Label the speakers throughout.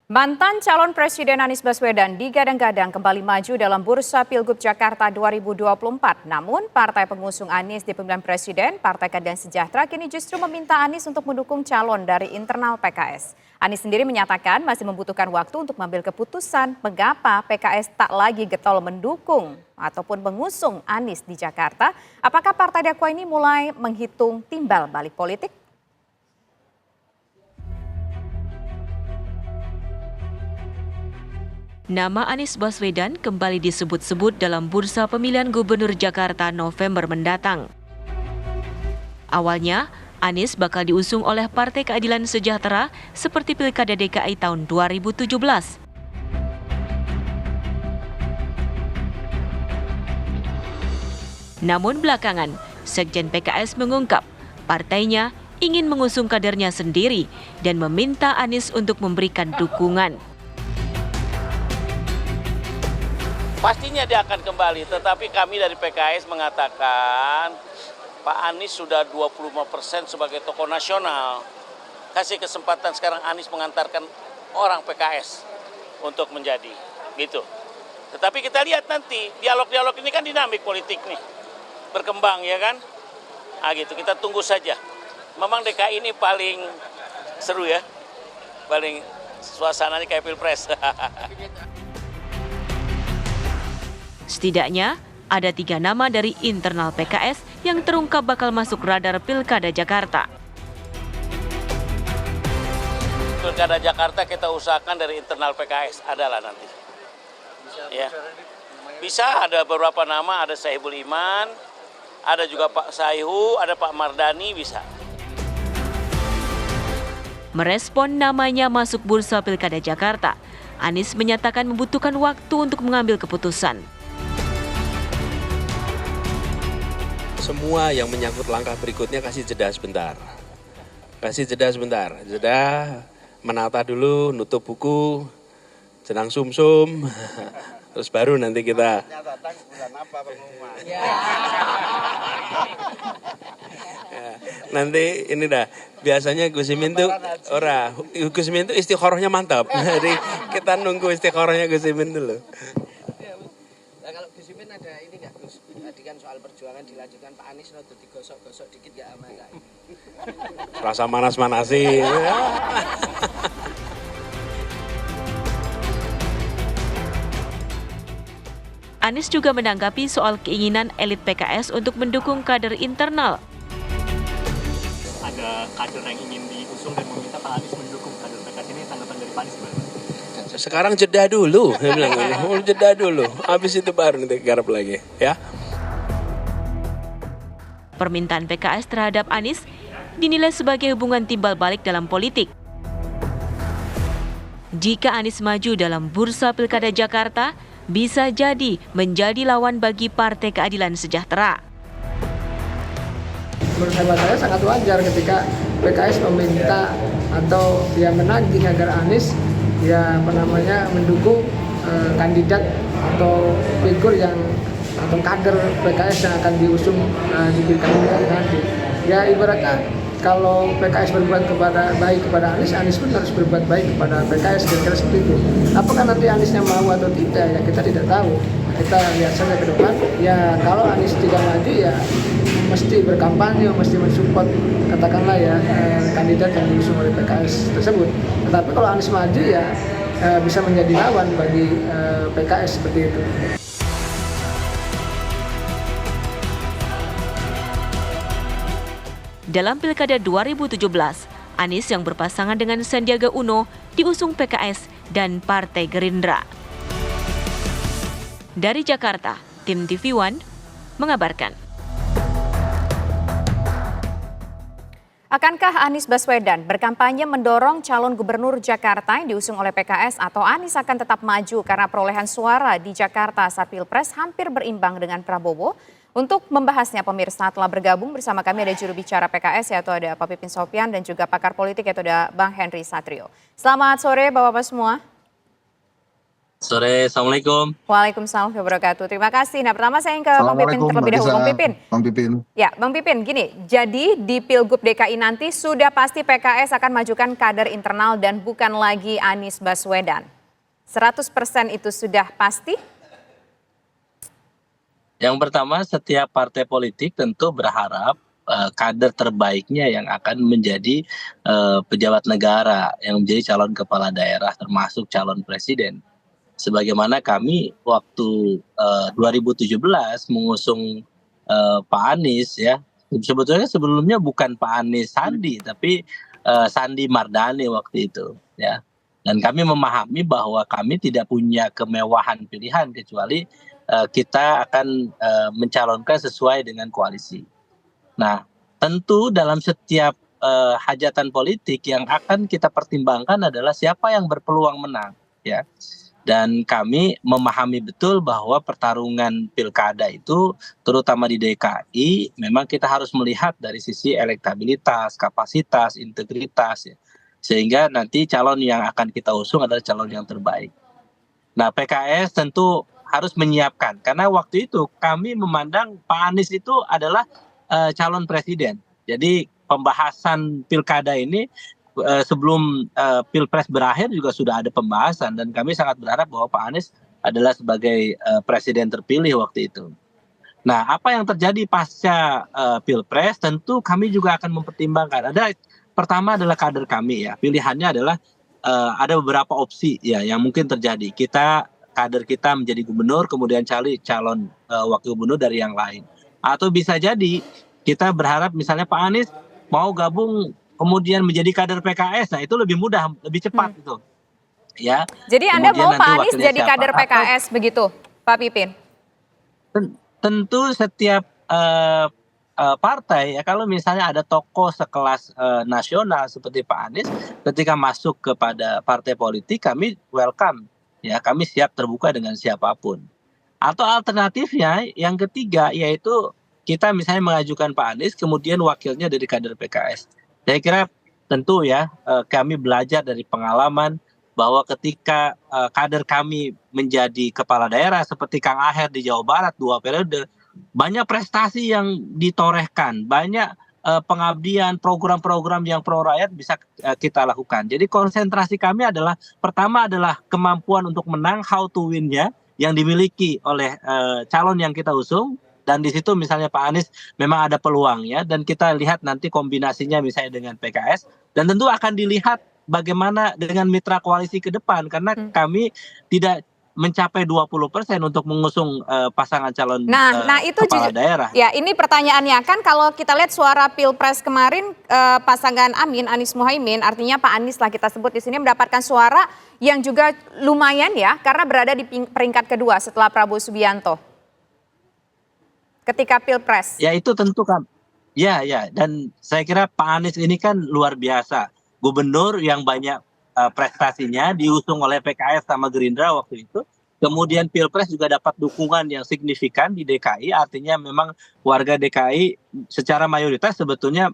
Speaker 1: Mantan calon Presiden Anies Baswedan digadang-gadang kembali maju dalam Bursa Pilgub Jakarta 2024. Namun, partai pengusung Anies di pemilihan presiden, Partai Keadilan Sejahtera, kini justru meminta Anies untuk mendukung calon dari internal PKS. Anies sendiri menyatakan masih membutuhkan waktu untuk mengambil keputusan mengapa PKS tak lagi getol mendukung ataupun mengusung Anies di Jakarta. Apakah partai dakwa ini mulai menghitung timbal balik politik?
Speaker 2: Nama Anies Baswedan kembali disebut-sebut dalam bursa pemilihan gubernur Jakarta November mendatang. Awalnya, Anies bakal diusung oleh Partai Keadilan Sejahtera seperti Pilkada DKI tahun 2017. Namun belakangan, Sekjen PKS mengungkap partainya ingin mengusung kadernya sendiri dan meminta Anies untuk memberikan dukungan.
Speaker 3: Pastinya dia akan kembali, tetapi kami dari PKS mengatakan Pak Anies sudah 25% sebagai tokoh nasional. Kasih kesempatan sekarang Anies mengantarkan orang PKS untuk menjadi gitu. Tetapi kita lihat nanti, dialog-dialog ini kan dinamik politik nih, berkembang ya kan. Gitu, kita tunggu saja. Memang DKI ini paling seru ya, paling suasananya kayak Pilpres.
Speaker 2: Setidaknya ada 3 nama dari internal PKS yang terungkap bakal masuk radar Pilkada Jakarta.
Speaker 3: Pilkada Jakarta kita usahakan dari internal PKS adalah nanti. Ya. Bisa ada beberapa nama, ada Sohibul Iman, ada juga Pak Saihu, ada Pak Mardani bisa.
Speaker 2: Merespon namanya masuk bursa Pilkada Jakarta, Anies menyatakan membutuhkan waktu untuk mengambil keputusan.
Speaker 4: Semua yang menyangkut langkah berikutnya kasih jeda sebentar. Jeda menata dulu, nutup buku, jenang sumsum, terus baru nanti kita. Nanti ini dah, biasanya Gus Imin tuh, Gus Imin tuh istikharahnya mantap. Jadi kita nunggu istikharahnya Gus Imin dulu.
Speaker 5: Nah, kalau Gus Imin ada ini nggak Gus? Tadi kan soal perjuangan dilanjutkan Pak Anies untuk digosok-gosok dikit nggak sama nggak?
Speaker 4: Rasa manas-manasi.
Speaker 2: Anies juga menanggapi soal keinginan elit PKS untuk mendukung kader internal.
Speaker 6: Ada kader yang ingin diusung dan meminta Pak Anies mendukung kader PKS ini, tanggapan dari Pak Anies gimana?
Speaker 4: Sekarang jeda dulu, saya bilang jeda dulu. Habis itu baru nanti garap lagi, ya.
Speaker 2: Permintaan PKS terhadap Anies dinilai sebagai hubungan timbal balik dalam politik. Jika Anies maju dalam bursa Pilkada Jakarta, bisa jadi menjadi lawan bagi Partai Keadilan Sejahtera.
Speaker 5: Menurut saya sangat wajar ketika PKS meminta atau dia menagih agar Anies mendukung kandidat atau figur yang atau kader PKS yang akan diusung di pilkada nanti. Ya ibaratnya kalau PKS berbuat baik kepada Anies, Anies pun harus berbuat baik kepada PKS, kira-kira seperti itu. Apakah nanti Aniesnya mau atau tidak, ya kita tidak tahu. Kita lihat saja ke depan. Ya kalau Anies tidak maju, ya mesti berkampanye, mesti mensupport katakanlah ya kandidat yang diusung oleh PKS tersebut. Tetapi kalau Anies maju ya bisa menjadi lawan bagi PKS seperti itu.
Speaker 2: Dalam Pilkada 2017, Anies yang berpasangan dengan Sandiaga Uno diusung PKS dan Partai Gerindra. Dari Jakarta, tim TV One mengabarkan.
Speaker 1: Akankah Anies Baswedan berkampanye mendorong calon gubernur Jakarta yang diusung oleh PKS atau Anies akan tetap maju karena perolehan suara di Jakarta saat Pilpres hampir berimbang dengan Prabowo? Untuk membahasnya pemirsa telah bergabung bersama kami ada juru bicara PKS yaitu ada Pak Pipin Sopian dan juga pakar politik yaitu ada Bang Henry Satrio. Selamat sore Bapak-Bapak semua.
Speaker 7: Sore, Assalamualaikum.
Speaker 1: Waalaikumsalam warahmatullahi wabarakatuh. Terima kasih. Nah, pertama saya ke Bang Pipin
Speaker 8: Assalamualaikum
Speaker 1: terlebih
Speaker 8: Mbak
Speaker 1: dahulu.
Speaker 8: Tisa,
Speaker 1: Bang Pipin.
Speaker 8: Bang Pipin.
Speaker 1: Ya, Bang Pipin, gini, jadi di Pilgub DKI nanti sudah pasti PKS akan majukan kader internal dan bukan lagi Anies Baswedan. 100% itu sudah pasti?
Speaker 7: Yang pertama, setiap partai politik tentu berharap kader terbaiknya yang akan menjadi pejabat negara, yang menjadi calon kepala daerah termasuk calon presiden. Sebagaimana kami waktu 2017 mengusung Pak Anies ya, sebetulnya sebelumnya bukan Pak Anies Sandi, tapi Sandi Mardani waktu itu ya. Dan kami memahami bahwa kami tidak punya kemewahan pilihan kecuali kita akan mencalonkan sesuai dengan koalisi. Nah, tentu dalam setiap hajatan politik yang akan kita pertimbangkan adalah siapa yang berpeluang menang ya. Dan kami memahami betul bahwa pertarungan pilkada itu terutama di DKI memang kita harus melihat dari sisi elektabilitas, kapasitas, integritas ya. Sehingga nanti calon yang akan kita usung adalah calon yang terbaik. Nah, PKS tentu harus menyiapkan karena waktu itu kami memandang Pak Anies itu adalah calon presiden. Jadi pembahasan pilkada ini sebelum pilpres berakhir juga sudah ada pembahasan dan kami sangat berharap bahwa Pak Anies adalah sebagai presiden terpilih waktu itu. Nah, apa yang terjadi pasca pilpres tentu kami juga akan mempertimbangkan. Pertama adalah kader kami ya. Pilihannya adalah ada beberapa opsi ya yang mungkin terjadi. Kader kita menjadi gubernur kemudian cari calon wakil gubernur dari yang lain. Atau bisa jadi kita berharap misalnya Pak Anies mau gabung kemudian menjadi kader PKS, nah itu lebih mudah, lebih cepat itu. Ya.
Speaker 1: Jadi Anda
Speaker 7: Kemudian
Speaker 1: mau Pak Anies
Speaker 7: wakilnya
Speaker 1: jadi
Speaker 7: siapa?
Speaker 1: kader PKS begitu, Pak Pipin?
Speaker 7: Tentu setiap partai ya kalau misalnya ada tokoh sekelas nasional seperti Pak Anies ketika masuk kepada partai politik kami welcome ya, kami siap terbuka dengan siapapun. Atau alternatifnya yang ketiga yaitu kita misalnya mengajukan Pak Anies kemudian wakilnya dari kader PKS. Saya kira tentu ya kami belajar dari pengalaman bahwa ketika kader kami menjadi kepala daerah seperti Kang Aher di Jawa Barat 2 periode, banyak prestasi yang ditorehkan, banyak pengabdian, program-program yang pro rakyat bisa kita lakukan. Jadi konsentrasi kami adalah pertama adalah kemampuan untuk menang, how to win-nya yang dimiliki oleh calon yang kita usung. Dan di situ misalnya Pak Anies memang ada peluang ya, dan kita lihat nanti kombinasinya misalnya dengan PKS, dan tentu akan dilihat bagaimana dengan mitra koalisi ke depan karena kami tidak mencapai 20% untuk mengusung pasangan calon
Speaker 1: itu
Speaker 7: kepala daerah.
Speaker 1: Ya, ini pertanyaannya kan kalau kita lihat suara Pilpres kemarin pasangan Anies Muhaimin, artinya Pak Anies lah kita sebut di sini mendapatkan suara yang juga lumayan ya karena berada di peringkat kedua setelah Prabowo Subianto. Ketika Pilpres.
Speaker 7: Ya itu tentu kan. Ya, dan saya kira Pak Anies ini kan luar biasa. Gubernur yang banyak prestasinya diusung oleh PKS sama Gerindra waktu itu. Kemudian Pilpres juga dapat dukungan yang signifikan di DKI. Artinya memang warga DKI secara mayoritas sebetulnya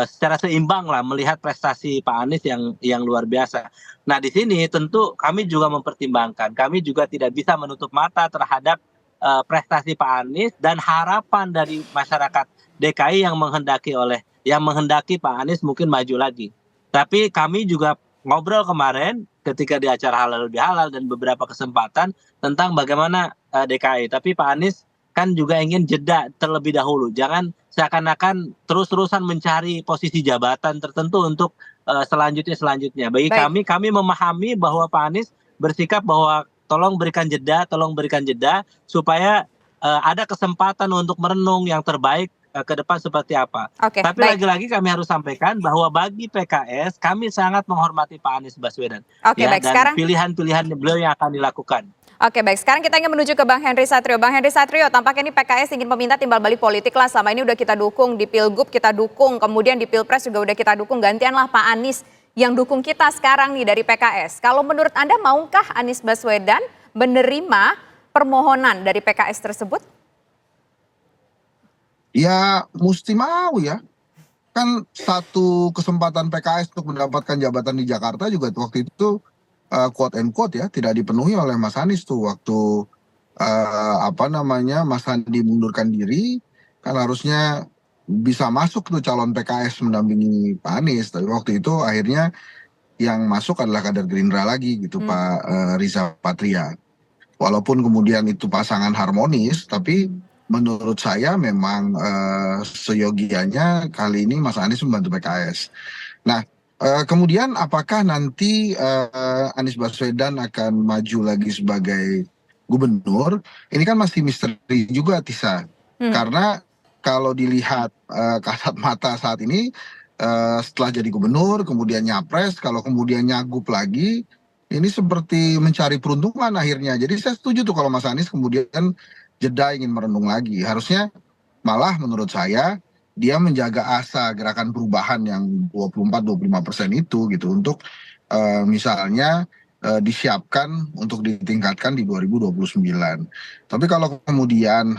Speaker 7: secara seimbang lah melihat prestasi Pak Anies yang luar biasa. Nah di sini tentu kami juga mempertimbangkan. Kami juga tidak bisa menutup mata terhadap prestasi Pak Anies dan harapan dari masyarakat DKI yang menghendaki Pak Anies mungkin maju lagi. Tapi kami juga ngobrol kemarin ketika di acara Halal Bihalal dan beberapa kesempatan tentang bagaimana DKI. Tapi Pak Anies kan juga ingin jeda terlebih dahulu. Jangan seakan-akan terus-terusan mencari posisi jabatan tertentu untuk selanjutnya. Bagi kami memahami bahwa Pak Anies bersikap bahwa tolong berikan jeda supaya ada kesempatan untuk merenung yang terbaik ke depan seperti apa. Tapi lagi-lagi kami harus sampaikan bahwa bagi PKS kami sangat menghormati Pak Anies Baswedan. Dan pilihan-pilihan beliau yang akan dilakukan.
Speaker 1: Oke, baik. Sekarang kita ingin menuju ke Bang Henry Satrio. Bang Henry Satrio, tampaknya ini PKS ingin meminta timbal balik politik lah. Selama ini udah kita dukung, di Pilgub kita dukung, kemudian di Pilpres juga udah kita dukung. Gantianlah Pak Anies yang dukung kita sekarang nih dari PKS. Kalau menurut Anda maukah Anies Baswedan menerima permohonan dari PKS tersebut?
Speaker 8: Ya mesti mau ya. Kan satu kesempatan PKS untuk mendapatkan jabatan di Jakarta juga waktu itu quote and quote ya tidak dipenuhi oleh Mas Anies tuh waktu Mas Sandi mundurkan diri, kan harusnya bisa masuk tuh calon PKS mendampingi Pak Anies, tapi waktu itu akhirnya yang masuk adalah kader Gerindra lagi gitu, Pak Riza Patria. Walaupun kemudian itu pasangan harmonis, tapi menurut saya memang seyogianya kali ini Mas Anies membantu PKS. Nah, kemudian apakah nanti Anies Baswedan akan maju lagi sebagai gubernur? Ini kan masih misteri juga, Tisa. Karena kalau dilihat kasat mata saat ini, setelah jadi gubernur, kemudian nyapres, kalau kemudian nyagup lagi, ini seperti mencari peruntungan akhirnya. Jadi saya setuju tuh kalau Mas Anies kemudian jeda ingin merenung lagi. Harusnya malah menurut saya dia menjaga asa gerakan perubahan yang 24-25% itu gitu untuk misalnya disiapkan untuk ditingkatkan di 2029. Tapi kalau kemudian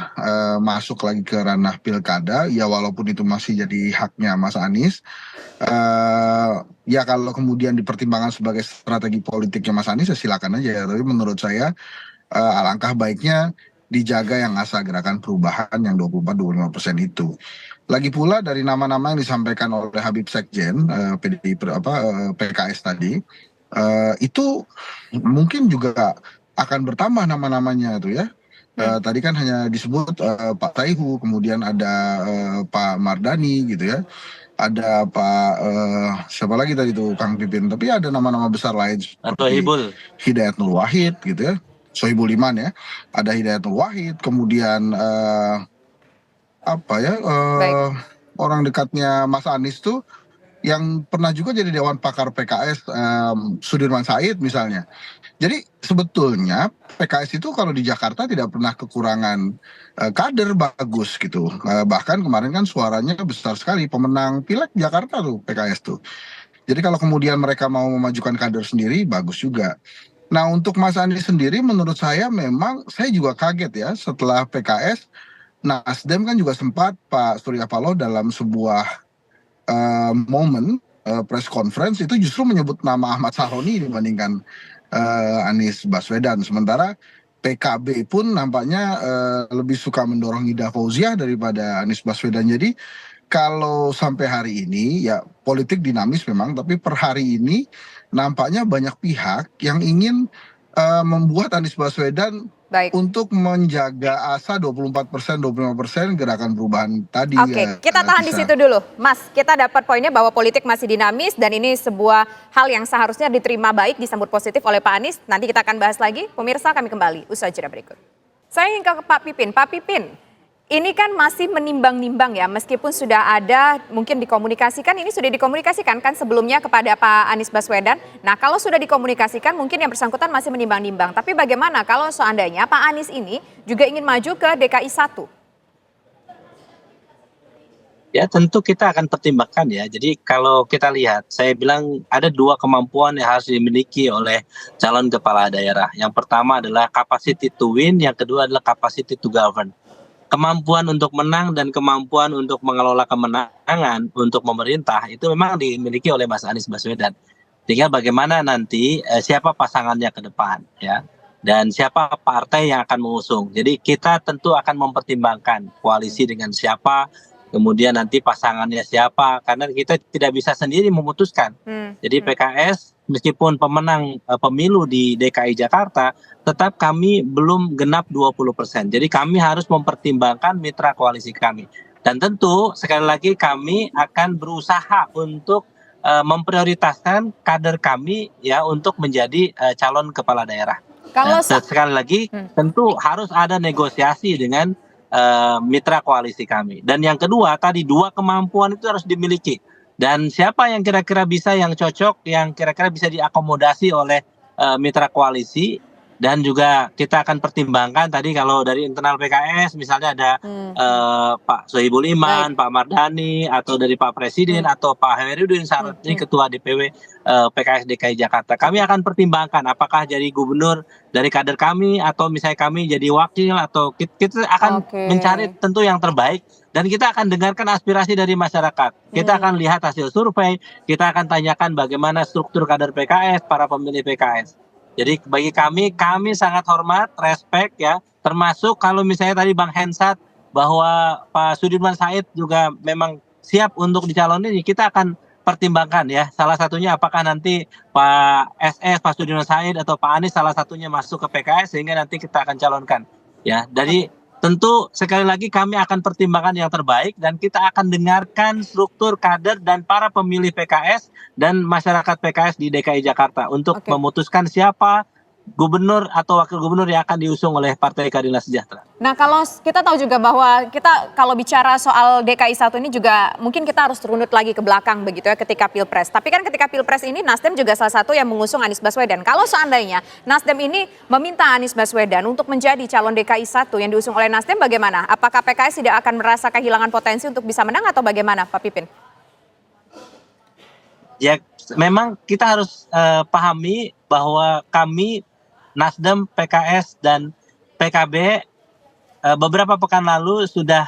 Speaker 8: masuk lagi ke ranah pilkada, ya walaupun itu masih jadi haknya Mas Anies, ya kalau kemudian dipertimbangkan sebagai strategi politiknya Mas Anies, ya silakan aja ya. Tapi menurut saya alangkah baiknya dijaga yang asa gerakan perubahan yang 24-25% itu. Lagi pula dari nama-nama yang disampaikan oleh Habib Sekjen PKS tadi, itu mungkin juga akan bertambah nama-namanya tuh ya. Tadi kan hanya disebut Pak Taihu, kemudian ada Pak Mardani gitu ya, ada Pak siapa lagi tadi tuh Kang Pipin, tapi ada nama-nama besar lain seperti Hidayat Nur Wahid gitu ya, Sohibul Iman ya, ada Hidayat Nur Wahid, kemudian orang dekatnya Mas Anies tuh yang pernah juga jadi Dewan Pakar PKS, Sudirman Said misalnya. Jadi sebetulnya PKS itu kalau di Jakarta tidak pernah kekurangan kader bagus gitu. Bahkan kemarin kan suaranya besar sekali, pemenang pileg Jakarta tuh PKS tuh. Jadi kalau kemudian mereka mau memajukan kader sendiri, bagus juga. Nah untuk Mas Anies sendiri menurut saya memang, saya juga kaget ya setelah PKS, Nasdem kan juga sempat Pak Surya Paloh dalam sebuah momen press conference itu justru menyebut nama Ahmad Saroni dibandingkan Anies Baswedan. Sementara PKB pun nampaknya lebih suka mendorong Ida Fauziah daripada Anies Baswedan. Jadi kalau sampai hari ini ya politik dinamis memang, tapi per hari ini nampaknya banyak pihak yang ingin membuat Anies Baswedan untuk menjaga asa 24%, 25% gerakan perubahan tadi.
Speaker 1: Oke, kita tahan di situ dulu. Mas, kita dapat poinnya bahwa politik masih dinamis dan ini sebuah hal yang seharusnya diterima baik, disambut positif oleh Pak Anies. Nanti kita akan bahas lagi. Pemirsa, kami kembali usai jeda berikut. Saya ingin ke Pak Pipin. Pak Pipin, ini kan masih menimbang-nimbang ya, meskipun sudah ada mungkin dikomunikasikan, ini sudah dikomunikasikan kan sebelumnya kepada Pak Anies Baswedan. Nah kalau sudah dikomunikasikan mungkin yang bersangkutan masih menimbang-nimbang. Tapi bagaimana kalau seandainya Pak Anies ini juga ingin maju ke DKI 1?
Speaker 7: Ya tentu kita akan pertimbangkan ya. Jadi kalau kita lihat, saya bilang ada dua kemampuan yang harus dimiliki oleh calon kepala daerah. Yang pertama adalah capacity to win, yang kedua adalah capacity to govern. Kemampuan untuk menang dan kemampuan untuk mengelola kemenangan untuk pemerintah itu memang dimiliki oleh Mas Anies Baswedan. Tinggal bagaimana nanti siapa pasangannya ke depan ya, dan siapa partai yang akan mengusung. Jadi kita tentu akan mempertimbangkan koalisi dengan siapa, kemudian nanti pasangannya siapa, karena kita tidak bisa sendiri memutuskan. Jadi PKS meskipun pemenang pemilu di DKI Jakarta, tetap kami belum genap 20%. Jadi kami harus mempertimbangkan mitra koalisi kami. Dan tentu sekali lagi kami akan berusaha untuk memprioritaskan kader kami ya untuk menjadi calon kepala daerah. Kalau sekali lagi tentu harus ada negosiasi dengan mitra koalisi kami. Dan yang kedua tadi dua kemampuan itu harus dimiliki. Dan siapa yang kira-kira bisa, yang cocok, yang kira-kira bisa diakomodasi oleh mitra koalisi, Dan juga kita akan pertimbangkan tadi kalau dari internal PKS misalnya ada Pak Sohibul Iman, Pak Mardhani, atau dari Pak Presiden atau Pak Hemerudin saat ini Ketua DPW PKS DKI Jakarta. Kami akan pertimbangkan apakah jadi gubernur dari kader kami atau misalnya kami jadi wakil, atau kita akan mencari tentu yang terbaik dan kita akan dengarkan aspirasi dari masyarakat. Kita akan lihat hasil survei, kita akan tanyakan bagaimana struktur kader PKS, para pemilih PKS. Jadi bagi kami sangat hormat, respect ya, termasuk kalau misalnya tadi Bang Hensat bahwa Pak Sudirman Said juga memang siap untuk dicalonin, kita akan pertimbangkan ya. Salah satunya apakah nanti Pak SS, Pak Sudirman Said atau Pak Anies salah satunya masuk ke PKS sehingga nanti kita akan calonkan. Ya, jadi tentu sekali lagi kami akan pertimbangkan yang terbaik dan kita akan dengarkan struktur kader dan para pemilih PKS dan masyarakat PKS di DKI Jakarta untuk memutuskan siapa gubernur atau wakil gubernur yang akan diusung oleh Partai Keadilan Sejahtera.
Speaker 1: Nah, kalau kita tahu juga bahwa kita kalau bicara soal DKI 1 ini juga mungkin kita harus runut lagi ke belakang begitu ya ketika Pilpres. Tapi kan ketika Pilpres ini Nasdem juga salah satu yang mengusung Anies Baswedan. Kalau seandainya Nasdem ini meminta Anies Baswedan untuk menjadi calon DKI 1 yang diusung oleh Nasdem, bagaimana? Apakah PKS tidak akan merasa kehilangan potensi untuk bisa menang atau bagaimana, Pak Pipin?
Speaker 7: Ya, memang kita harus pahami bahwa kami Nasdem, PKS, dan PKB beberapa pekan lalu sudah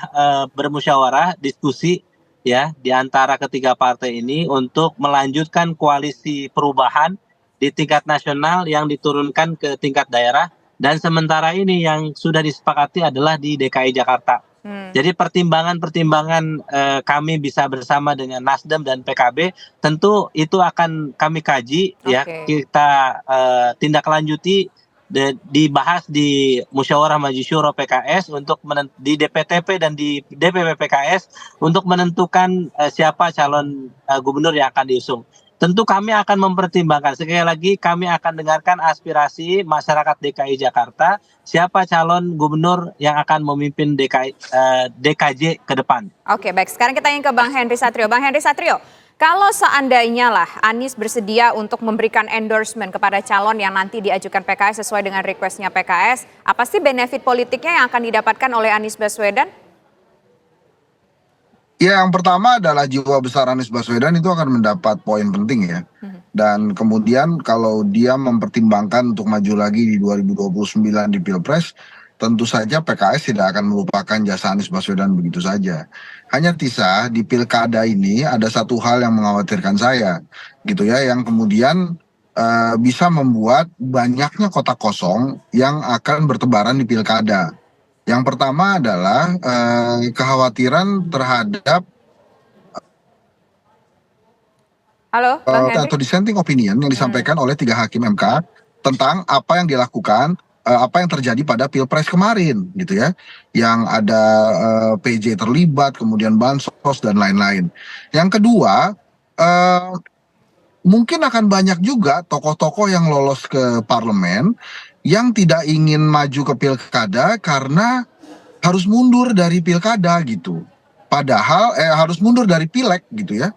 Speaker 7: bermusyawarah, diskusi ya di antara ketiga partai ini untuk melanjutkan koalisi perubahan di tingkat nasional yang diturunkan ke tingkat daerah, dan sementara ini yang sudah disepakati adalah di DKI Jakarta. Jadi pertimbangan-pertimbangan kami bisa bersama dengan Nasdem dan PKB tentu itu akan kami kaji ya, kita tindak lanjuti, dibahas di Musyawarah Majelis Syuro PKS untuk di DPTP dan di DPP PKS untuk menentukan siapa calon gubernur yang akan diusung. Tentu kami akan mempertimbangkan, sekali lagi kami akan dengarkan aspirasi masyarakat DKI Jakarta, siapa calon gubernur yang akan memimpin DKJ ke depan.
Speaker 1: Oke, baik. Sekarang kita ingin ke Bang Henry Satrio. Bang Henry Satrio, kalau seandainya lah Anies bersedia untuk memberikan endorsement kepada calon yang nanti diajukan PKS sesuai dengan requestnya PKS, apa sih benefit politiknya yang akan didapatkan oleh Anies Baswedan?
Speaker 8: Ya, yang pertama adalah jiwa besar Anies Baswedan itu akan mendapat poin penting ya. Dan kemudian kalau dia mempertimbangkan untuk maju lagi di 2029 di Pilpres, tentu saja PKS tidak akan melupakan jasa Anies Baswedan begitu saja. Hanya Tisa, di pilkada ini ada satu hal yang mengkhawatirkan saya, gitu ya, yang kemudian bisa membuat banyaknya kotak kosong yang akan bertebaran di pilkada. Yang pertama adalah kekhawatiran terhadap atau dissenting opinion yang disampaikan oleh 3 hakim MK tentang apa yang dilakukan, apa yang terjadi pada Pilpres kemarin, gitu ya, yang ada PJ terlibat, kemudian bansos dan lain-lain. Yang kedua, mungkin akan banyak juga tokoh-tokoh yang lolos ke parlemen yang tidak ingin maju ke pilkada karena harus mundur dari pilkada gitu. Padahal harus mundur dari pileg gitu ya.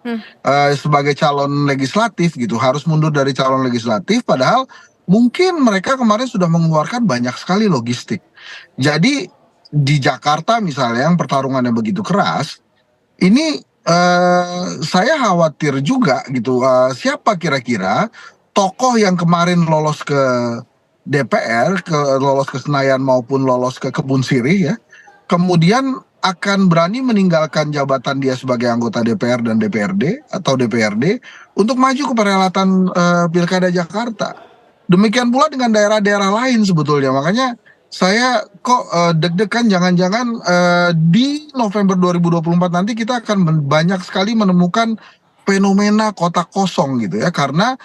Speaker 8: Sebagai calon legislatif gitu, harus mundur dari calon legislatif padahal mungkin mereka kemarin sudah mengeluarkan banyak sekali logistik. Jadi di Jakarta misalnya yang pertarungannya begitu keras, ini saya khawatir juga gitu, siapa kira-kira tokoh yang kemarin lolos ke DPR, lolos ke Senayan maupun lolos ke Kebun Sirih ya, kemudian akan berani meninggalkan jabatan dia sebagai anggota DPR dan DPRD atau DPRD untuk maju ke perhelatan Pilkada Jakarta. Demikian pula dengan daerah-daerah lain sebetulnya. Makanya saya kok deg-degan jangan-jangan di November 2024 nanti kita akan banyak sekali menemukan fenomena kotak kosong gitu ya. Karena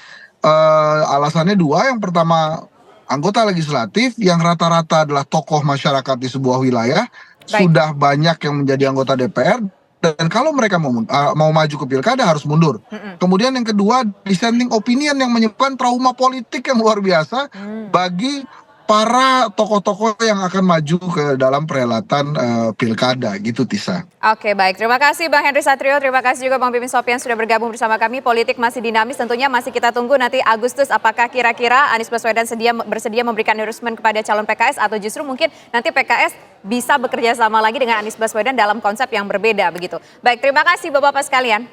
Speaker 8: alasannya dua, yang pertama anggota legislatif yang rata-rata adalah tokoh masyarakat di sebuah wilayah. Sudah banyak yang menjadi anggota DPR dan kalau mereka mau maju ke pilkada harus mundur. Kemudian yang kedua, dissenting opinion yang menyebabkan trauma politik yang luar biasa bagi para tokoh-tokoh yang akan maju ke dalam perhelatan pilkada gitu, Tisa.
Speaker 1: Oke, baik. Terima kasih Bang Henry Satrio, terima kasih juga Bang Pipin Sopian sudah bergabung bersama kami. Politik masih dinamis, tentunya masih kita tunggu nanti Agustus apakah kira-kira Anies Baswedan bersedia memberikan endorsement kepada calon PKS atau justru mungkin nanti PKS bisa bekerja sama lagi dengan Anies Baswedan dalam konsep yang berbeda begitu. Baik, terima kasih Bapak-Bapak sekalian.